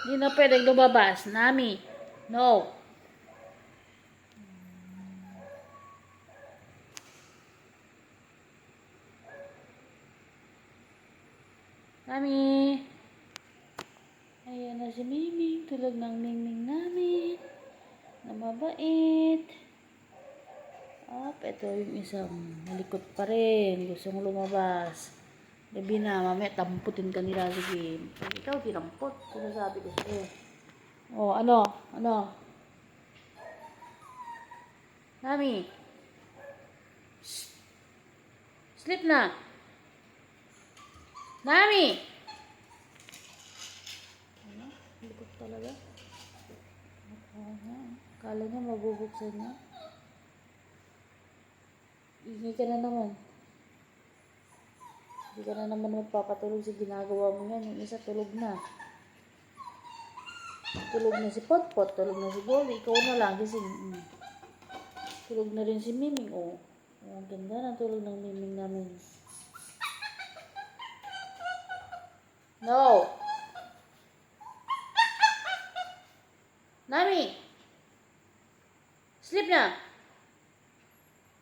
Hindi na pwedeng lumabas. Nami. No. Nami. Ayan na si Miming. Tulog ng Miming namin. Na mabait. Ito yung isang malikot pa rin. Gustong lumabas. Gabi na, mamaya tamputin ka nila. Sige. Pag ikaw, tinampot. Sinasabi ko sa'yo. Oh, ano? Ano? Nami. Shh. Sleep na. Nami! Ano? Likot talaga. Kala niya mabubuksan niya. Ingay ka na naman. Hindi ka na naman magpapatulog sa ginagawa mo yan. Yung isa tulog na. Tulog na si Potpot. Tulog na si Golly. Ikaw na lang gising. Tulog na rin si Miming. Oh. Ang ganda ng tulog ng Miming namin. No! Nami! Sleep na!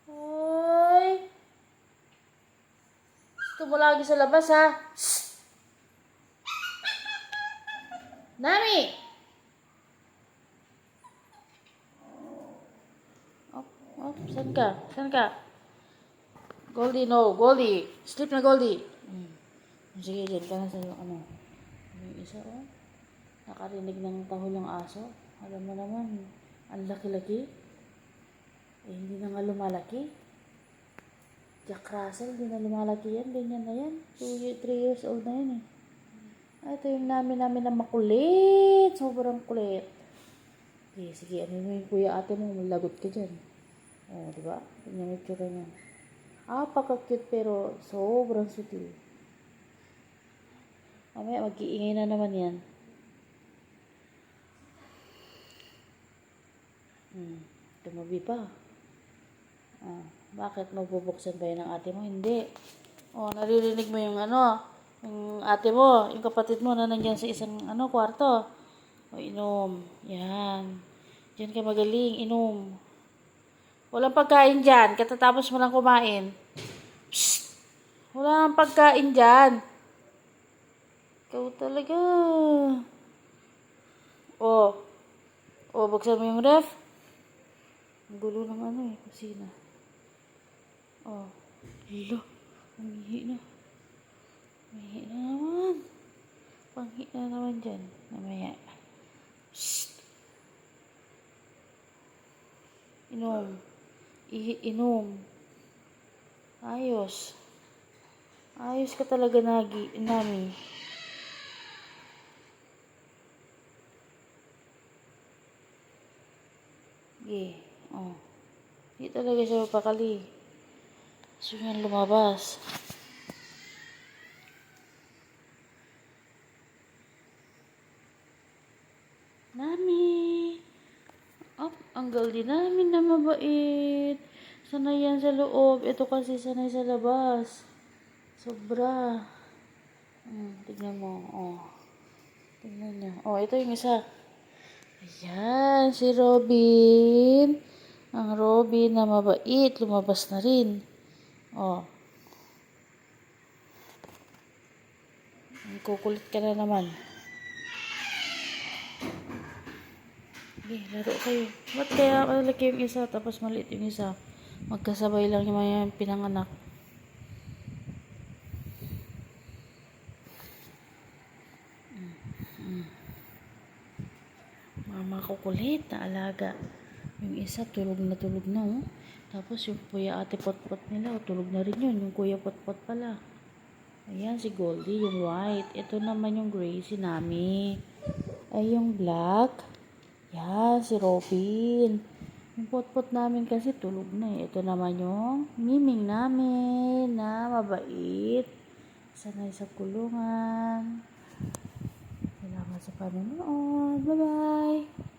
Hoy! Gusto mo lagi sa labas, ha? Shh! Nami! Saan ka? Saan ka? Goldie, no. Goldie. Sleep na, Goldie. Sige, dyan ka na sa ano. Yung isa, oh. Nakarinig ng tahol ng aso. Alam mo naman, ang laki-laki. Hindi na nga lumalaki. Jack Russell, hindi na lumalaki yan. Ganyan na yan. 3 years old na yan, eh. Ito yung namin na makulit. Sobrang kulit. Sige, ano yung kuya ate mo, malagot ka dyan. Diba? Ganyan yung tsura niya. Paka-cute pero sobrang sutil. Mamaya mag-iingay na naman yan. Tumabi pa. Bakit magbubuksan ba yun ng ate mo? Hindi. Naririnig mo yung yung ate mo, yung kapatid mo na nandyan sa isang kwarto. Inom. Yan. Diyan ka magaling, inom. Walang pagkain dyan. Katatapos mo lang kumain. Psst! Walang pagkain dyan. Ikaw talaga. Buksan mo yung ref. Ang gulo ng kusina. Lilo. Umihi na. Umihi na naman. Panghi na naman dyan. Namaya. Psst! Inom. Inom. Ayos. Ayos ka talaga, Nami. Hindi talaga siya mapakali. Gusto niya lumabas. Nami. Ang Goldie namin na mabait. Sanay yan sa loob. Ito kasi sanay sa labas. Sobra. Tignan mo. Tignan niyo. Ito yung isa. Ayan, si Robin. Ang Robin na mabait. Lumabas na rin. Kukulit ka na naman. Laro kayo. Ba't kaya malaki yung isa tapos maliit yung isa? Magkasabay lang yung mga pinanganak. Mga kukulit na alaga. Yung isa tulog na, oh. Tapos yung kuya ate Potpot nila, tulog na rin yun. Yung kuya Potpot pala. Ayan si Goldie, yung white. Ito naman yung gray, si Nami. Ay yung black. Yan, si Robin. Yung Potpot namin kasi tulog na, eh. Ito naman yung Miming namin na mabait. Sanay sa kulungan. Salamat sa panonood. Bye-bye!